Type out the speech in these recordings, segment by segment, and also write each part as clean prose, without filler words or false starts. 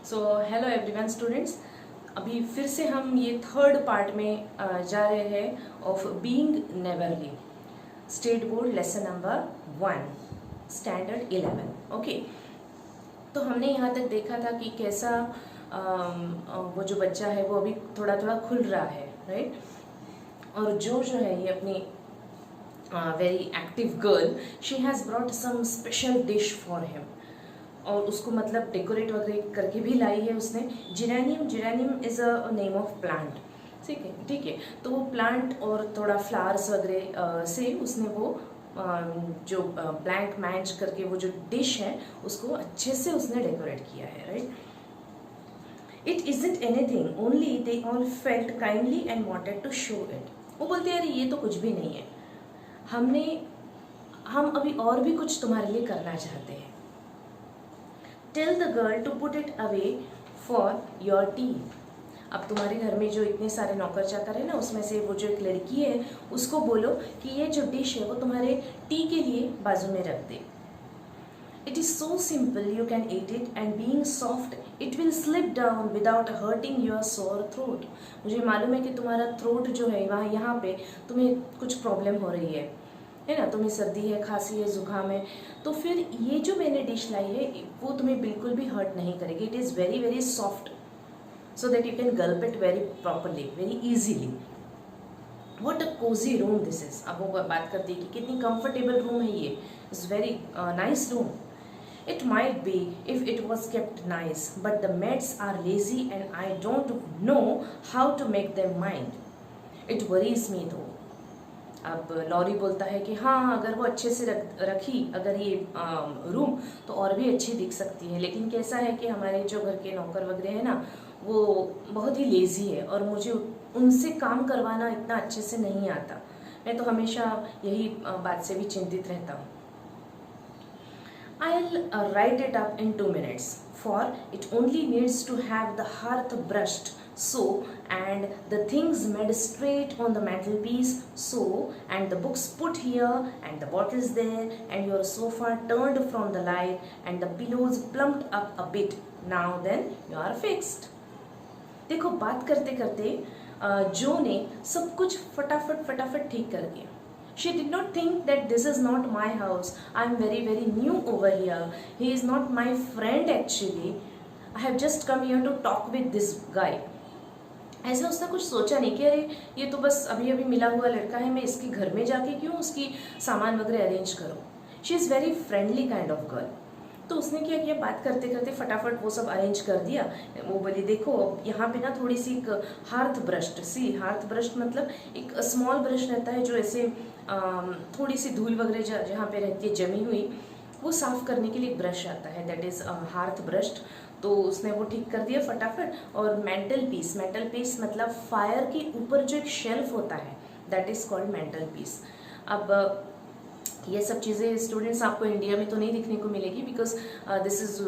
So hello everyone students, अभी फिर से हम ये थर्ड पार्ट में जा रहे हैं of being neighbourly, state board lesson number 1 standard 11। Okay, तो हमने यहाँ तक देखा था कि कैसा वो जो बच्चा है वो अभी थोड़ा थोड़ा खुल रहा है, राइट। और जो है ये अपनी very active girl, she has brought some special dish for him, और उसको मतलब डेकोरेट वगैरह करके भी लाई है उसने। Geranium, geranium is a name of plant, ठीक है। तो वो प्लांट और थोड़ा फ्लावर्स वगैरह से उसने वो जो ब्लैंक मैच करके वो जो डिश है उसको अच्छे से उसने डेकोरेट किया है, right. It isn't anything, only they all felt kindly and wanted to show it. वो बोलते हैं अरे ये तो कुछ भी नहीं है, हम अभी और भी कुछ तुम्हारे लिए करना चाहते हैं। Tell the girl to put it away for your tea. अब तुम्हारे घर में जो इतने सारे नौकर चाकर है ना, उसमें से वो जो एक लड़की है उसको बोलो कि ये जो डिश है वो तुम्हारे टी के लिए बाजू में रख दे। It is so simple, you can eat it and being soft it will slip down without hurting your sore throat. मुझे मालूम है कि तुम्हारा थ्रोट जो है वहाँ यहाँ पे तुम्हें कुछ प्रॉब्लम हो रही है ना, तुम्हें सर्दी है, खांसी है, जुकाम है, तो फिर ये जो मैंने डिश लाई है वो तुम्हें बिल्कुल भी हर्ट नहीं करेगी। It is very very soft, so that you can gulp it very properly, very easily. What a cosy room this is. अब वो बात करती है कि कितनी कंफर्टेबल रूम है ये, it's very nice room. It might be if it was kept nice, but the maids are lazy and I don't know how to make them mind. It worries me though. अब Laurie बोलता है कि हाँ, अगर वो अच्छे से रखी अगर ये रूम तो और भी अच्छी दिख सकती है, लेकिन कैसा है कि हमारे जो घर के नौकर वगैरह है ना वो बहुत ही लेज़ी है और मुझे उनसे काम करवाना इतना अच्छे से नहीं आता। मैं तो हमेशा यही बात से भी चिंतित रहता हूँ। I'll write it up in 2 minutes, for it only needs to have the hearth brushed so, and the things made straight on the mantelpiece so, and the books put here and the bottles there, and your sofa turned from the light and the pillows plumped up a bit. Now then you are fixed. देखो, बात करते करते जो ने सब कुछ फटाफट ठीक कर दिया। She did not think that this is not my house. I am very very new over here. He is not my friend actually. I have just come here to talk with this guy. ऐसा उसने कुछ सोचा नहीं कि अरे ये तो बस अभी अभी मिला हुआ लड़का है, मैं इसके घर में जाके क्यों उसकी सामान वगैरह अरेंज करूँ। She is very friendly kind of girl. तो उसने क्या किया, बात करते करते फटाफट वो सब अरेंज कर दिया। वो बोली देखो यहाँ पे ना थोड़ी सी एक हार्थ ब्रश्ड, हार्थ ब्रश्ड मतलब एक स्मॉल ब्रश रहता है जो ऐसे थोड़ी सी धूल वगैरह जहाँ पे रहती है जमी हुई, वो साफ़ करने के लिए एक ब्रश आता है, दैट इज़ हार्थ ब्रश्ड। तो उसने वो ठीक कर दिया फटाफट। और मेंटल पीस मतलब फायर के ऊपर जो एक शेल्फ होता है that is called mental peace. अब ये सब चीज़ें स्टूडेंट्स आपको इंडिया में तो नहीं दिखने को मिलेगी, because this is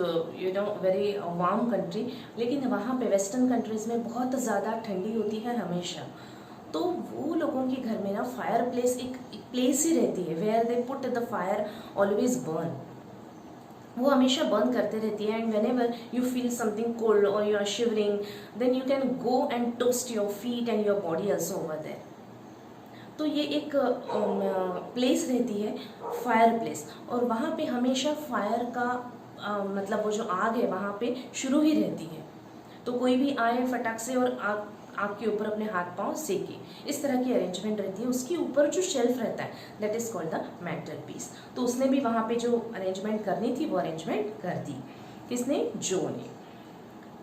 very warm country, लेकिन वहाँ पे वेस्टर्न कंट्रीज़ में बहुत ज़्यादा ठंडी होती है हमेशा। तो वो लोगों के घर में ना फायर प्लेस एक प्लेस ही रहती है where they put the fire always burn. वो हमेशा बर्न करते रहती है, and whenever you feel something cold और you are shivering then you can go and toast your feet and your body also over there. तो ये एक place रहती है, फायर प्लेस, और वहाँ पे हमेशा फायर का मतलब वो जो आग है वहाँ पे शुरू ही रहती है। तो कोई भी आए फटाक से और आग के ऊपर अपने हाथ पांव सेके, इस तरह की अरेंजमेंट रहती है। उसके ऊपर जो शेल्फ रहता है that is called the mental peace. तो उसने भी वहाँ पे जो अरेंजमेंट करनी थी वो अरेंजमेंट कर दी। किसने? जो ने।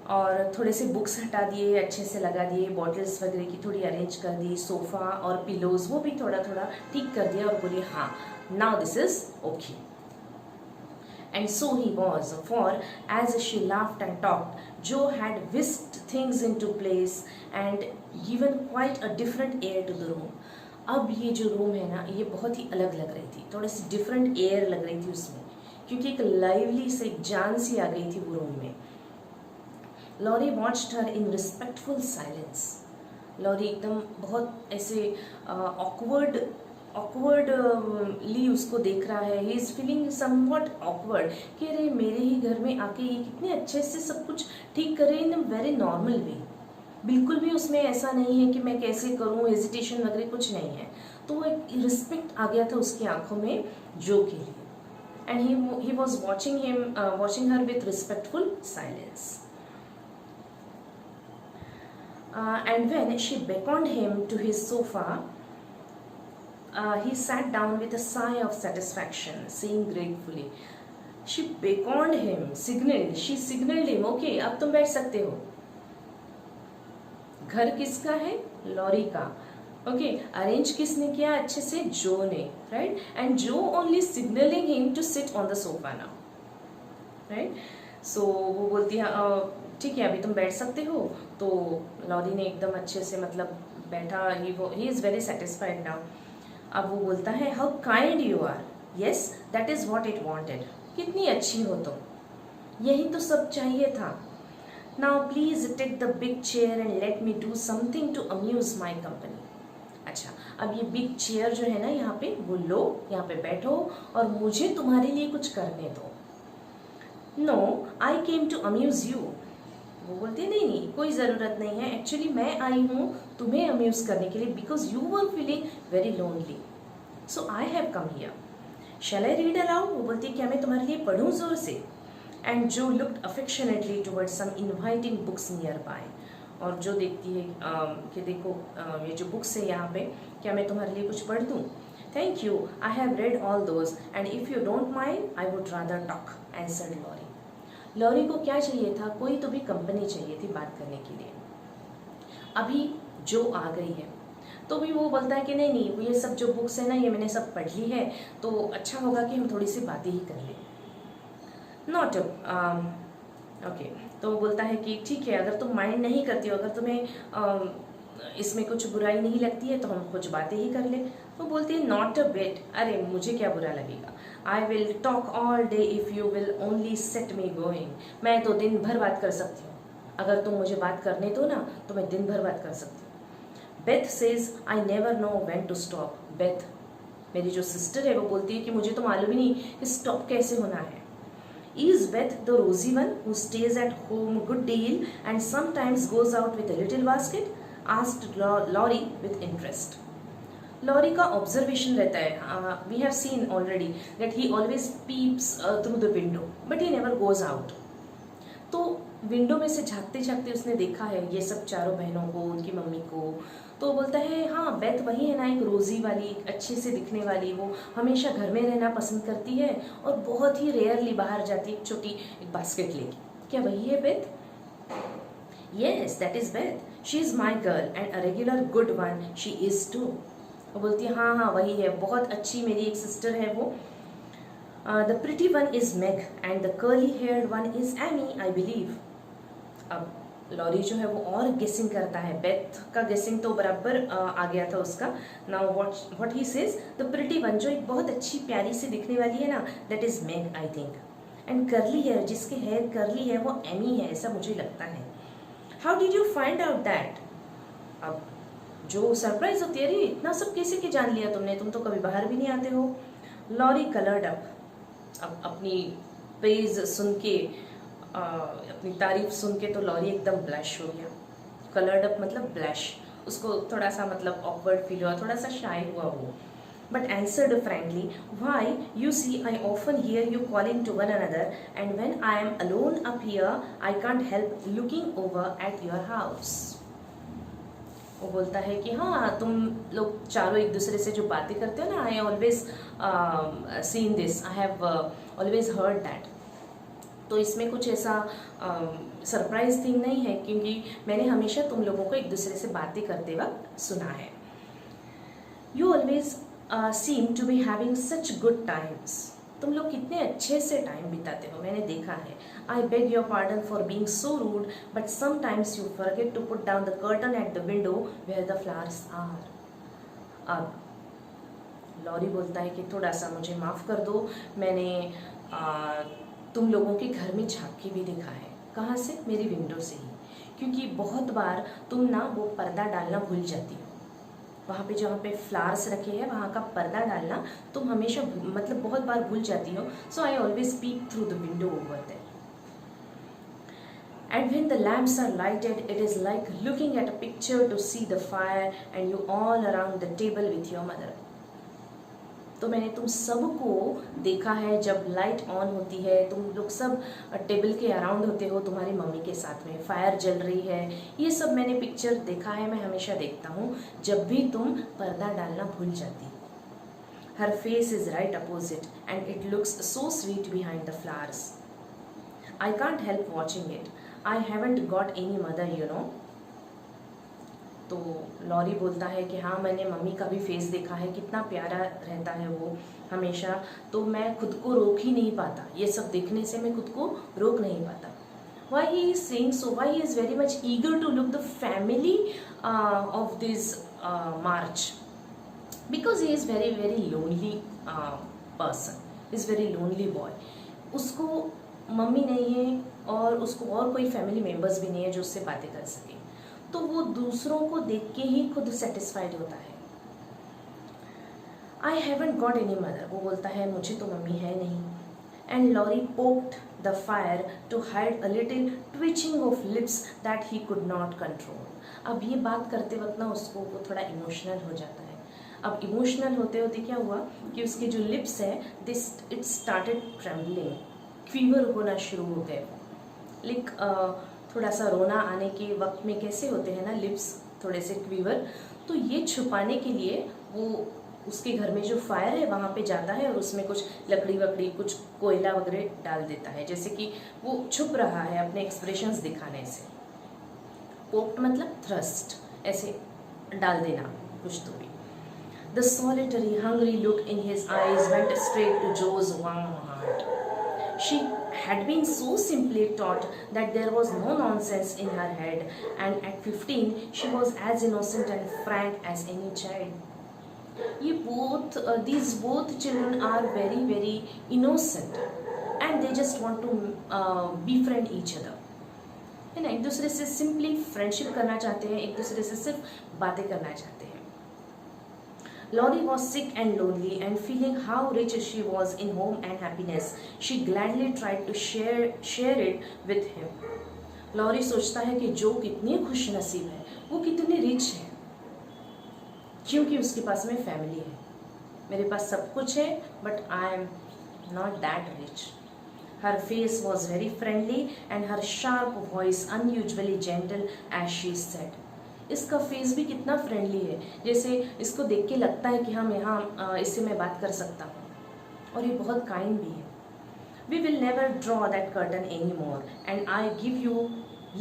और थोड़े से बुक्स हटा दिए, अच्छे से लगा दिए, बॉटल्स वगैरह की थोड़ी अरेंज कर दी, सोफ़ा और पिलोज वो भी थोड़ा थोड़ा ठीक कर दिया, और बोली हाँ now this is okay. And so he was, for as she laughed and talked, Joe had whisked things into place and given quite a different air to the room. अब ये जो रूम है ना ये बहुत ही अलग लग रही थी, थोड़ी सी डिफरेंट एयर लग रही थी उसमें, क्योंकि एक लाइवली से एक जान सी आ गई थी वो रूम में। लॉरी वॉच्ड हर इन रिस्पेक्टफुल साइलेंस। लॉरी एकदम बहुत ऐसे ऑकवर्ड ऑकवर्डली उसको देख रहा है, he is feeling somewhat awkward कि अरे मेरे ही घर में आके ये कितने अच्छे से सब कुछ ठीक करे इन अ वेरी नॉर्मल वे। बिल्कुल भी उसमें ऐसा नहीं है कि मैं कैसे करूँ, हेजिटेशन वगैरह कुछ नहीं है। तो वो एक रिस्पेक्ट आ गया था उसकी आंखों में जो के लिए, and he was watching her with respectful silence. And when she beckoned him to his sofa, he sat down with a sigh of satisfaction, saying gratefully, she beckoned him, she signaled him, okay, अब तुम बैठ सकते हो। घर किसका है? Lorry का। Okay, arrange किसने किया अच्छे से? जो ने, right, and Jo only signalling him to sit on the sofa now, right. So वो बोलती है ठीक है अभी तुम बैठ सकते हो। तो लॉरी ने एकदम अच्छे से मतलब बैठा, he is very satisfied now. अब वो बोलता है how kind you are, yes that is what it wanted, कितनी अच्छी हो तुम, यही तो सब चाहिए था। Now please take the big chair and let me do something to amuse my company. अच्छा, अब ये बिग चेयर जो है ना यहाँ पे वो लो, यहाँ पे बैठो और मुझे तुम्हारे लिए कुछ करने दो। No I came to amuse you. वो बोलती है नहीं नहीं कोई ज़रूरत नहीं है, एक्चुअली मैं आई हूँ तुम्हें अम्यूज़ करने के लिए, because you were feeling very lonely, so I have come here. Shall I read aloud? वो बोलती है क्या मैं तुम्हारे लिए पढ़ूँ ज़ोर से? And Jo looked affectionately towards some inviting books nearby, और जो देखती है कि देखो ये जो बुक्स है यहाँ पे, क्या मैं तुम्हारे लिए कुछ पढ़ दूँ? Thank you, I have read all those and if you don't mind I would rather talk, answered Laurie. Laurie को क्या चाहिए था? कोई तो भी कंपनी चाहिए थी बात करने के लिए। अभी जो आ गई है तो भी वो बोलता है कि नहीं नहीं ये सब जो बुक्स है ना ये मैंने सब पढ़ ली है, तो अच्छा होगा कि हम थोड़ी सी बातें ही कर लें। नॉट ओके, तो वो बोलता है कि ठीक है अगर तुम माइंड नहीं करती हो, अगर तुम्हें इसमें कुछ बुराई नहीं लगती है तो हम कुछ बातें ही कर ले। तो बोलती है नॉट अ बिट, अरे मुझे क्या बुरा लगेगा, I will talk all day if you will only set me going. मैं तो दिन भर बात कर सकती हूँ, अगर तुम मुझे बात करने दो ना तो मैं दिन भर बात कर सकती हूँ। Beth says I never know when to stop. Beth मेरी जो सिस्टर है वो बोलती है कि मुझे तो मालूम ही नहीं कि स्टॉप कैसे होना है। Is Beth the rosy one who stays at home a good deal and sometimes goes out with a little basket? Asked Laurie with interest. Laurie का observation रहता है, we have seen already that he always peeps through the window, but he never goes out. तो window में से झांकते झांकते उसने देखा है ये सब चारों बहनों को, उनकी मम्मी को। तो बोलता है हाँ बेथ वही है ना, एक रोज़ी वाली, एक अच्छे से दिखने वाली, वो हमेशा घर में रहना पसंद करती है और बहुत ही रेयरली बाहर जाती है एक छोटी एक बास्केट लेके। क्या वही है Beth? Yes that is Beth, she is my girl and a regular good one she is too. वो बोलती है हाँ हाँ वही है, बहुत अच्छी मेरी एक सिस्टर है वो। The pretty one is Meg and the curly haired one is Amy I believe. अब लॉरी जो है वो और गेसिंग करता है, बेथ का गेसिंग तो बराबर आ गया था उसका। Now what he says, the pretty one जो एक बहुत अच्छी प्यारी सी दिखने वाली है ना, that is Meg I think, and curly hair जिसके हेयर कर्ली है वो एमी है, ऐसा मुझे लगता है। How did you find out that? अब जो सरप्राइज होती है, अरे इतना सब कैसे के जान लिया तुमने, तुम तो कभी बाहर भी नहीं आते हो। लॉरी कलर्ड अप, अब अपनी प्रेज सुन के अपनी तारीफ सुन के तो लॉरी एकदम ब्लश हो गया। कलर्ड अप मतलब ब्लश, उसको थोड़ा सा मतलब ऑकवर्ड फील हुआ, थोड़ा सा शाय हुआ वो। But answered frankly, why you see I often here you calling to one another and when I am alone up here I can't help looking over at your house. वो बोलता है कि हाँ तुम लोग चारों एक दूसरे से जो बातें करते हो ना, I always seen this, I have always heard that. तो इसमें कुछ ऐसा सरप्राइज थिंग नहीं है, क्योंकि मैंने हमेशा तुम लोगों को एक दूसरे से बातें करते वक्त सुना है। You always seem to be having such good times. तुम लोग कितने अच्छे से टाइम बिताते हो, मैंने देखा है। I beg your pardon for being so rude but sometimes you forget to put down the curtain at the window where the flowers are. अब लॉरी बोलता है कि थोड़ा सा मुझे माफ़ कर दो, मैंने तुम लोगों के घर में झांक के भी देखा है। कहाँ से? मेरी विंडो से ही, क्योंकि बहुत बार तुम ना वो पर्दा डालना भूल जाती हो, वहाँ पे जहाँ पे फ्लावर्स रखे हैं वहाँ का पर्दा डालना तुम हमेशा मतलब बहुत बार भूल जाती हो. So I always peep through the window over there. And when the lamps are lighted, it is like looking at a picture to see the fire and you all around the table with your mother. तो मैंने तुम सबको देखा है जब light on होती है, तुम लोग सब टेबल के अराउंड होते हो तुम्हारी मम्मी के साथ में, फायर जल रही है, ये सब मैंने पिक्चर देखा है. मैं हमेशा देखता हूँ जब भी तुम पर्दा डालना भूल जाती. Her face is right opposite and it looks so sweet behind the flowers. I can't help watching it. I haven't got any mother, you know. तो लॉरी बोलता है कि हाँ मैंने मम्मी का भी फेस देखा है, कितना प्यारा रहता है वो हमेशा, तो मैं खुद को रोक ही नहीं पाता, ये सब देखने से मैं खुद को रोक नहीं पाता. Why he is saying so? Why he is very much eager to look the family of this march? Because he is very very lonely person. He is very lonely boy. उसको मम्मी नहीं है और उसको और कोई family members भी नहीं है जो उससे बातें कर सके, तो वो दूसरों को देख के ही खुद सेटिस्फाइड होता है. I haven't got any mother, वो बोलता है मुझे तो मम्मी है नहीं. And Laurie poked the fire to hide a little twitching of lips that he could not control. अब ये बात करते वक्त ना उसको वो थोड़ा इमोशनल हो जाता है. अब इमोशनल होते होते क्या हुआ कि उसके जो लिप्स है इट स्टार्टेड ट्रेम्बलिंग, फीवर होना शुरू हो गए. लाइक थोड़ा सा रोना आने के वक्त में कैसे होते हैं ना लिप्स थोड़े से क्वीवर, तो ये छुपाने के लिए वो उसके घर में जो फायर है वहाँ पे जाता है और उसमें कुछ लकड़ी वकड़ी कुछ कोयला वगैरह डाल देता है, जैसे कि वो छुप रहा है अपने एक्सप्रेशंस दिखाने से. पोक्ड मतलब थ्रस्ट, ऐसे डाल देना कुछ तो भी. The solitary hungry look in his eyes went straight to Jo's warm heart. She had been so simply taught that there was no nonsense in her head, and at 15 she was as innocent and frank as any child. These both children are very very innocent and they just want to befriend each other. है ना, एक दूसरे से simply friendship करना चाहते हैं, एक दूसरे से सिर्फ बातें करना चाहते हैं. Lottie was sick and lonely, and feeling how rich she was in home and happiness, she gladly tried to share it with him. Lottie सोचता है कि जो कितनी खुश नसीब है, वो कितनी रिच है, क्योंकि उसके पास में फैमिली है. मेरे पास सब कुछ है, but I am not that rich. Her face was very friendly and her sharp voice unusually gentle as she said. इसका फेस भी कितना फ्रेंडली है, जैसे इसको देख के लगता है कि हम यहाँ इससे मैं बात कर सकता हूँ, और ये बहुत काइंड भी है. We will never draw that curtain any more and I give you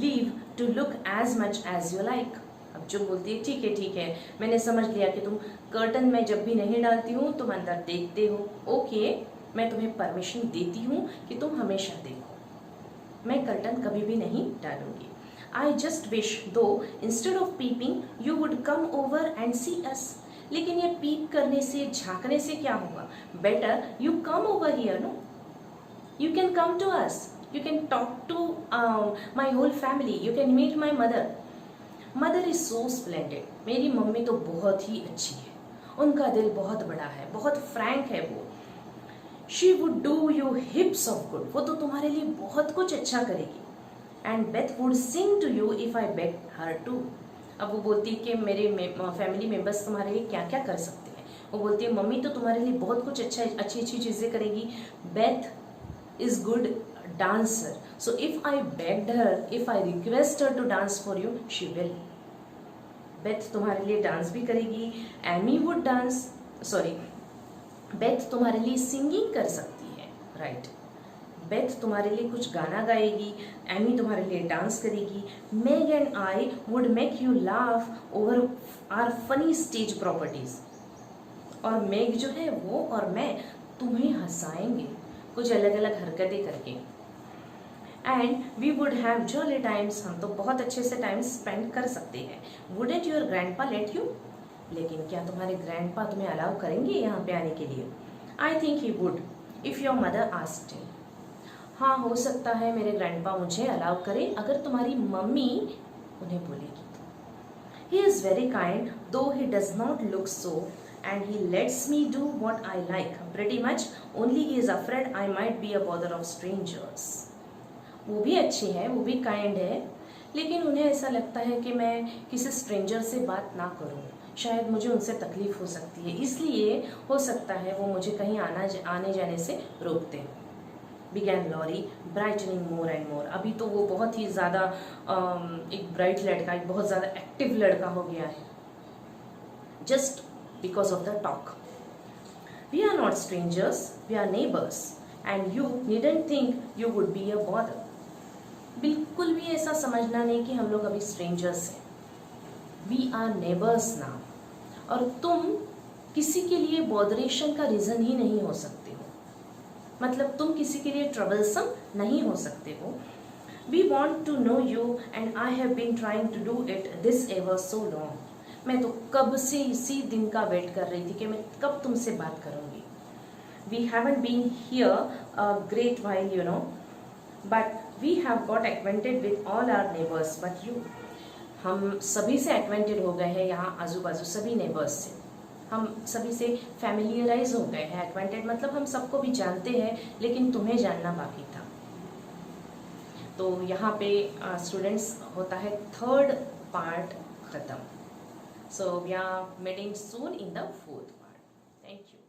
leave to look as much as you like. अब जो बोलती है ठीक है मैंने समझ लिया कि तुम कर्टन में जब भी नहीं डालती हूँ तुम अंदर देखते हो, ओके मैं तुम्हें परमिशन देती हूँ कि तुम हमेशा देखो, मैं कर्टन कभी भी नहीं डालूंगी. I just wish though instead of peeping you would come over and see us. लेकिन ये पीप करने से झांकने से क्या होगा? Better you come over here, no? You can come to us. You can talk to my whole family. You can meet my mother. Mother is so splendid. मेरी mummy तो बहुत ही अच्छी है. उनका दिल बहुत बड़ा है, बहुत फ्रैंक है वो. She would do you heaps of good. वो तो तुम्हारे लिए बहुत कुछ अच्छा करेगी. And Beth would sing to you if I begged her to. अब वो बोलती है कि मेरे फैमिली मेम्बर्स तुम्हारे लिए क्या क्या कर सकते हैं. वो बोलती है मम्मी तो तुम्हारे लिए बहुत कुछ अच्छी चीज़ें करेगी. Beth is good dancer. So if I begged her, if I request her to dance for you, she will. Beth तुम्हारे लिए डांस भी करेगी. Amy would dance. Sorry. Beth तुम्हारे लिए सिंगिंग कर सकती है, राइट. बेथ तुम्हारे लिए कुछ गाना गाएगी, एमी तुम्हारे लिए डांस करेगी. Meg and I would make you laugh over our funny stage properties. और मेग जो है वो और मैं तुम्हें हंसाएंगे कुछ अलग अलग हरकतें करके. And we would have jolly times, हम तो बहुत अच्छे से टाइम स्पेंड कर सकते हैं. Wouldn't your grandpa let you, लेकिन क्या तुम्हारे ग्रैंडपा तुम्हें अलाउ करेंगे यहाँ पे आने के लिए? I think he would if your mother asked him. हाँ हो सकता है मेरे ग्रैंडपा मुझे अलाउ करे अगर तुम्हारी मम्मी उन्हें बोलेगी तो. He is very kind, though he does not look so, and he lets me do what I like. Pretty much, only he is afraid I might be a bother of strangers. वो भी अच्छी है, वो भी kind है, लेकिन उन्हें ऐसा लगता है कि मैं किसी स्ट्रेंजर से बात ना करूं, शायद मुझे उनसे तकलीफ हो सकती है, इसलिए हो सकता है वो मुझे कहीं आने जाने से रोकते हैं. Began Laurie, brightening more and more. अभी तो वो बहुत ही ज़्यादा एक ब्राइट लड़का, एक बहुत ज़्यादा एक्टिव लड़का हो गया है. Just because of the talk. We are not strangers, we are neighbors, and you needn't think you would be a bother. बिल्कुल भी ऐसा समझना नहीं कि हम लोग अभी strangers हैं. We are neighbors now. और तुम किसी के लिए botheration का reason ही नहीं हो सकते. मतलब तुम किसी के लिए ट्रबलसम नहीं हो सकते हो. We want to know you and I have been trying to do it this ever so long. मैं तो कब से इसी दिन का वेट कर रही थी कि मैं कब तुमसे बात करूँगी. We haven't been here a great while you know, but we have got acquainted with all our neighbours but you. हम सभी से एक्वेंटेड हो गए हैं, यहाँ आजू बाजू सभी नेबर्स से हम सभी से फैमिलियराइज हो गए हैं. एक्वेंटेड मतलब हम सबको भी जानते हैं, लेकिन तुम्हें जानना बाकी था. तो यहाँ पे स्टूडेंट्स होता है थर्ड पार्ट ख़त्म. So we are meeting soon in the fourth part. Thank you.